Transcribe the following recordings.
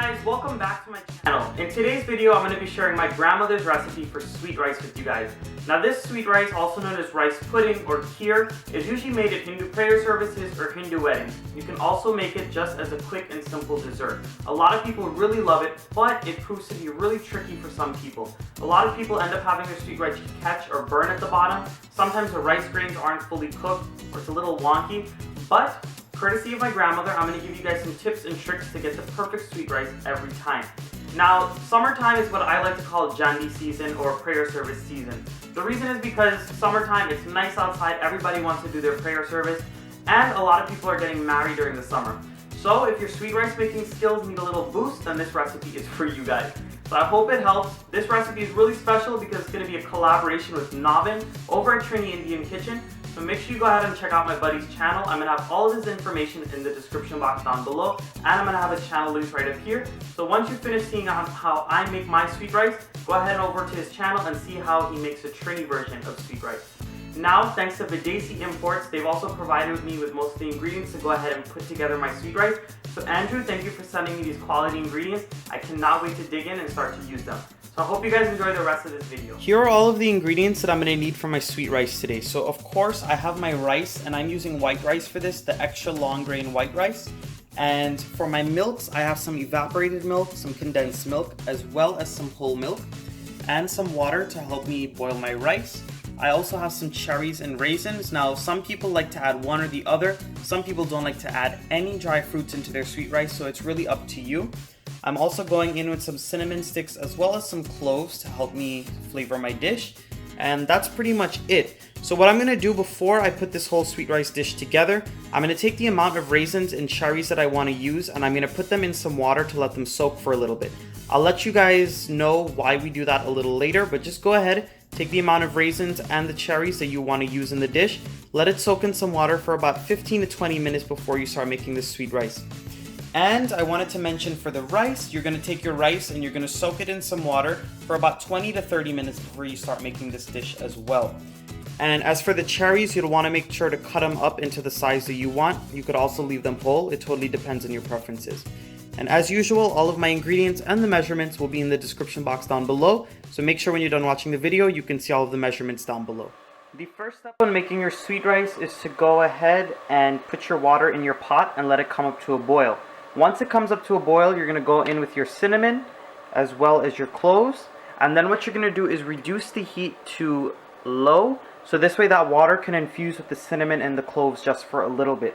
guys, welcome back to my channel. In today's video, I'm going to be sharing my grandmother's recipe for sweet rice with you guys. Now this sweet rice, also known as rice pudding or kheer, is usually made at Hindu prayer services or Hindu weddings. You can also make it just as a quick and simple dessert. A lot of people really love it, but it proves to be really tricky for some people. A lot of people end up having their sweet rice catch or burn at the bottom. Sometimes the rice grains aren't fully cooked or it's a little wonky, but courtesy of my grandmother, I'm going to give you guys some tips and tricks to get the perfect sweet rice every time. Now, summertime is what I like to call Jhandis season or prayer service season. The reason is because summertime, it's nice outside, everybody wants to do their prayer service, and a lot of people are getting married during the summer. So if your sweet rice making skills need a little boost, then this recipe is for you guys. So I hope it helps. This recipe is really special because it's going to be a collaboration with Navin over at Trini-Indian Kitchen. So make sure you go ahead and check out my buddy's channel. I'm going to have all of his information in the description box down below, and I'm going to have a channel link right up here. So once you finish seeing how I make my sweet rice, go ahead over to his channel and see how he makes a Trini version of sweet rice. Now, thanks to Videsi Imports, they've also provided me with most of the ingredients to go ahead and put together my sweet rice. So Andrew, thank you for sending me these quality ingredients. I cannot wait to dig in and start to use them. So I hope you guys enjoy the rest of this video. Here are all of the ingredients that I'm going to need for my sweet rice today. So of course I have my rice, and I'm using white rice for this, the extra long grain white rice. And for my milks, I have some evaporated milk, some condensed milk, as well as some whole milk, and some water to help me boil my rice. I also have some cherries and raisins. Now, some people like to add one or the other. Some people don't like to add any dry fruits into their sweet rice, so it's really up to you. I'm also going in with some cinnamon sticks as well as some cloves to help me flavor my dish. And that's pretty much it. So what I'm going to do before I put this whole sweet rice dish together, I'm going to take the amount of raisins and cherries that I want to use, and I'm going to put them in some water to let them soak for a little bit. I'll let you guys know why we do that a little later, but just go ahead, take the amount of raisins and the cherries that you want to use in the dish, let it soak in some water for about 15 to 20 minutes before you start making this sweet rice. And I wanted to mention for the rice, you're going to take your rice and you're going to soak it in some water for about 20 to 30 minutes before you start making this dish as well. And as for the cherries, you'll want to make sure to cut them up into the size that you want. You could also leave them whole. It totally depends on your preferences. And as usual, all of my ingredients and the measurements will be in the description box down below. So make sure when you're done watching the video, you can see all of the measurements down below. The first step when making your sweet rice is to go ahead and put your water in your pot and let it come up to a boil. Once it comes up to a boil, you're going to go in with your cinnamon as well as your cloves. And then what you're going to do is reduce the heat to low. So this way that water can infuse with the cinnamon and the cloves just for a little bit.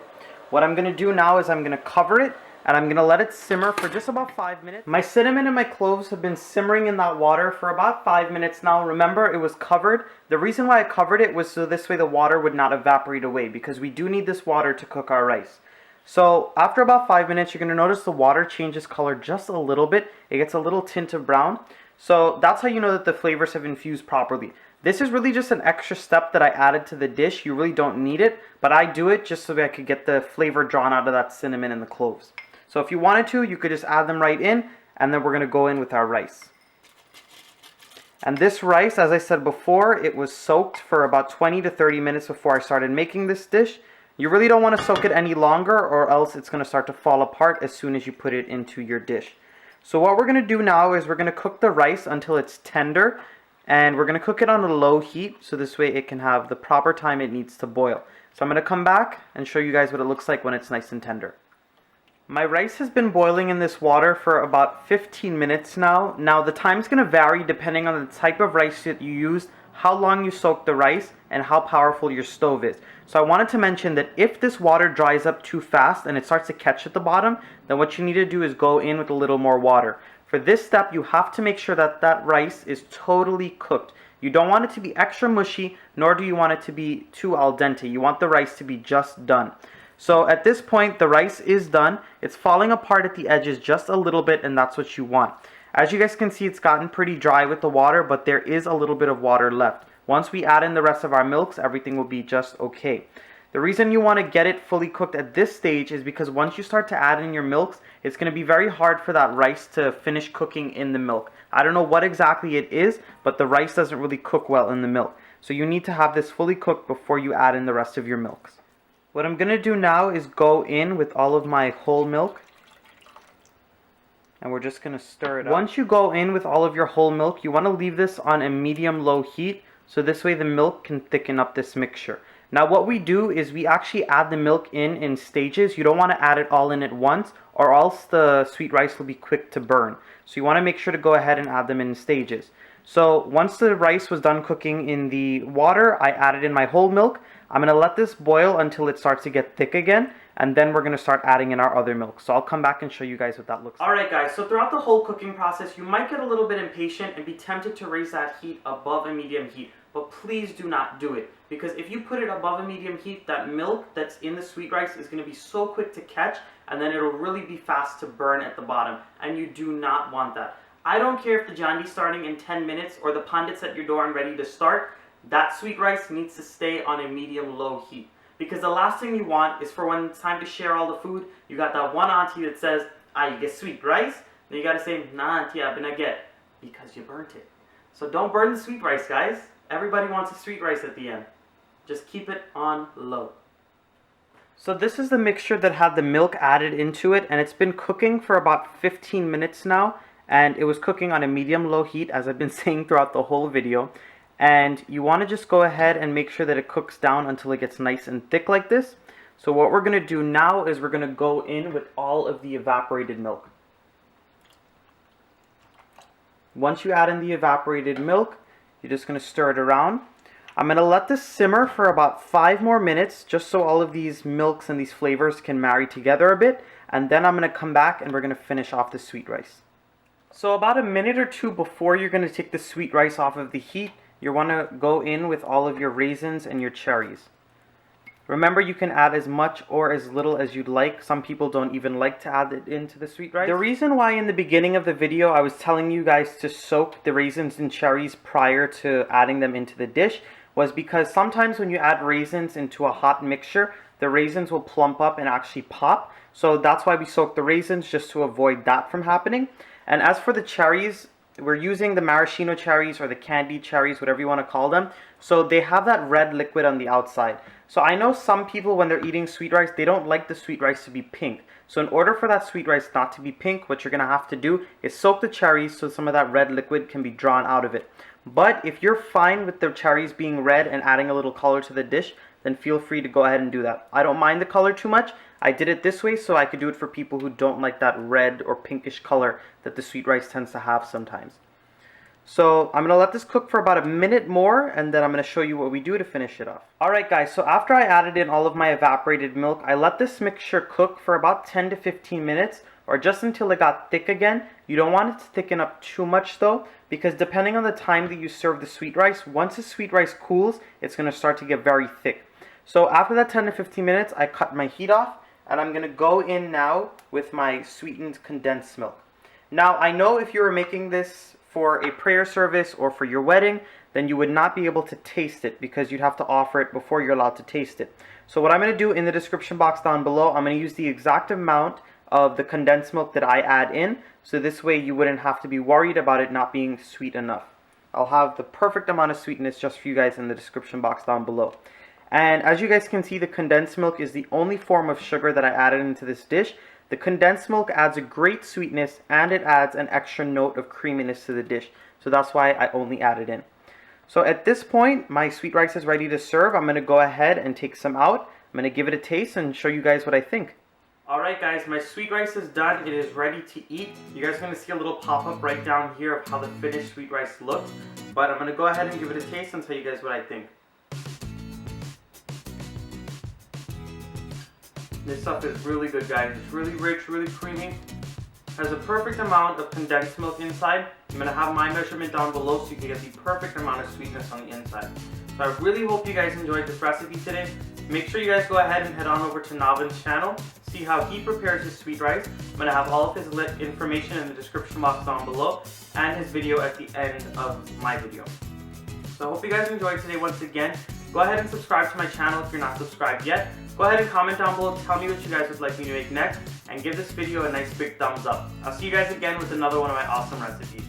What I'm going to do now is I'm going to cover it and I'm going to let it simmer for just about 5 minutes. My cinnamon and my cloves have been simmering in that water for about 5 minutes now. Remember, it was covered. The reason why I covered it was so this way the water would not evaporate away, because we do need this water to cook our rice. So after about 5 minutes, you're going to notice the water changes color just a little bit. It gets a little tint of brown. So that's how you know that the flavors have infused properly. This is really just an extra step that I added to the dish. You really don't need it, but I do it just so that I could get the flavor drawn out of that cinnamon and the cloves. So if you wanted to, you could just add them right in, and then we're going to go in with our rice. And this rice, as I said before, it was soaked for about 20 to 30 minutes before I started making this dish. You really don't want to soak it any longer, or else it's going to start to fall apart as soon as you put it into your dish. So what we're going to do now is we're going to cook the rice until it's tender, and we're going to cook it on a low heat, so this way it can have the proper time it needs to boil. So I'm going to come back and show you guys what it looks like when it's nice and tender. My rice has been boiling in this water for about 15 minutes now. Now the time's going to vary depending on the type of rice that you used, how long you soak the rice, and how powerful your stove is. So I wanted to mention that if this water dries up too fast and it starts to catch at the bottom, then what you need to do is go in with a little more water. For this step, you have to make sure that that rice is totally cooked. You don't want it to be extra mushy, nor do you want it to be too al dente. You want the rice to be just done. So at this point, the rice is done. It's falling apart at the edges just a little bit, and that's what you want. As you guys can see, it's gotten pretty dry with the water, but there is a little bit of water left. Once we add in the rest of our milks, everything will be just okay. The reason you want to get it fully cooked at this stage is because once you start to add in your milks, it's going to be very hard for that rice to finish cooking in the milk. I don't know what exactly it is, but the rice doesn't really cook well in the milk. So you need to have this fully cooked before you add in the rest of your milks. What I'm going to do now is go in with all of my whole milk. and we're just going to stir it up. Once you go in with all of your whole milk, you want to leave this on a medium-low heat, so this way the milk can thicken up this mixture. Now what we do is we actually add the milk in stages. You don't want to add it all in at once, or else the sweet rice will be quick to burn. So you want to make sure to go ahead and add them in stages. So once the rice was done cooking in the water, I added in my whole milk. I'm going to let this boil until it starts to get thick again, and then we're going to start adding in our other milk. So I'll come back and show you guys what that looks like. Alright guys, so throughout the whole cooking process, you might get a little bit impatient and be tempted to raise that heat above a medium heat. But please do not do it, because if you put it above a medium heat, that milk that's in the sweet rice is going to be so quick to catch, and then it'll really be fast to burn at the bottom, and you do not want that. I don't care if the Jhandis starting in 10 minutes or the pandits at your door and ready to start, that sweet rice needs to stay on a medium-low heat. Because the last thing you want is for when it's time to share all the food, you got that one auntie that says, you get sweet rice? Then you got to say, nah auntie, I'm gonna get, because you burnt it. So don't burn the sweet rice, guys. Everybody wants a sweet rice at the end. Just keep it on low. So this is the mixture that had the milk added into it, and it's been cooking for about 15 minutes now, and it was cooking on a medium-low heat, as I've been saying throughout the whole video. And you want to just go ahead and make sure that it cooks down until it gets nice and thick like this. So what we're going to do now is we're going to go in with all of the evaporated milk. Once you add in the evaporated milk, you're just going to stir it around. I'm going to let this simmer for about 5 more minutes, just so all of these milks and these flavors can marry together a bit. And then I'm going to come back and we're going to finish off the sweet rice. So about a minute or two before you're going to take the sweet rice off of the heat, you want to go in with all of your raisins and your cherries. Remember, you can add as much or as little as you'd like. Some people don't even like to add it into the sweet rice. The reason why in the beginning of the video I was telling you guys to soak the raisins and cherries prior to adding them into the dish was because sometimes when you add raisins into a hot mixture, the raisins will plump up and actually pop. So that's why we soak the raisins, just to avoid that from happening. And as for the cherries, we're using the maraschino cherries or the candied cherries, whatever you want to call them. So they have that red liquid on the outside. So I know some people, when they're eating sweet rice, they don't like the sweet rice to be pink. So in order for that sweet rice not to be pink, what you're going to have to do is soak the cherries so some of that red liquid can be drawn out of it. But if you're fine with the cherries being red and adding a little color to the dish, then feel free to go ahead and do that. I don't mind the color too much. I did it this way so I could do it for people who don't like that red or pinkish color that the sweet rice tends to have sometimes. So I'm going to let this cook for about a minute more, and then I'm going to show you what we do to finish it off. Alright guys, so after I added in all of my evaporated milk, I let this mixture cook for about 10 to 15 minutes, or just until it got thick again. You don't want it to thicken up too much though, because depending on the time that you serve the sweet rice, once the sweet rice cools, it's going to start to get very thick. So after that 10 to 15 minutes, I cut my heat off, and I'm going to go in now with my sweetened condensed milk. Now I know if you were making this for a prayer service or for your wedding, then you would not be able to taste it because you'd have to offer it before you're allowed to taste it. So what I'm going to do in the description box down below, I'm going to use the exact amount of the condensed milk that I add in, so this way you wouldn't have to be worried about it not being sweet enough. I'll have the perfect amount of sweetness just for you guys in the description box down below. And as you guys can see, the condensed milk is the only form of sugar that I added into this dish. The condensed milk adds a great sweetness, and it adds an extra note of creaminess to the dish. So that's why I only added in. So at this point, my sweet rice is ready to serve. I'm going to go ahead and take some out. I'm going to give it a taste and show you guys what I think. Alright guys, my sweet rice is done. It is ready to eat. You guys are going to see a little pop-up right down here of how the finished sweet rice looks. But I'm going to go ahead and give it a taste and tell you guys what I think. This stuff is really good, guys. It's really rich, really creamy. Has a perfect amount of condensed milk inside. I'm going to have my measurement down below so you can get the perfect amount of sweetness on the inside. So I really hope you guys enjoyed this recipe today. Make sure you guys go ahead and head on over to Navin's channel, see how he prepares his sweet rice. I'm going to have all of his information in the description box down below and his video at the end of my video. So I hope you guys enjoyed today once again. Go ahead and subscribe to my channel if you're not subscribed yet. Go ahead and comment down below, tell me what you guys would like me to make next, and give this video a nice big thumbs up. I'll see you guys again with another one of my awesome recipes.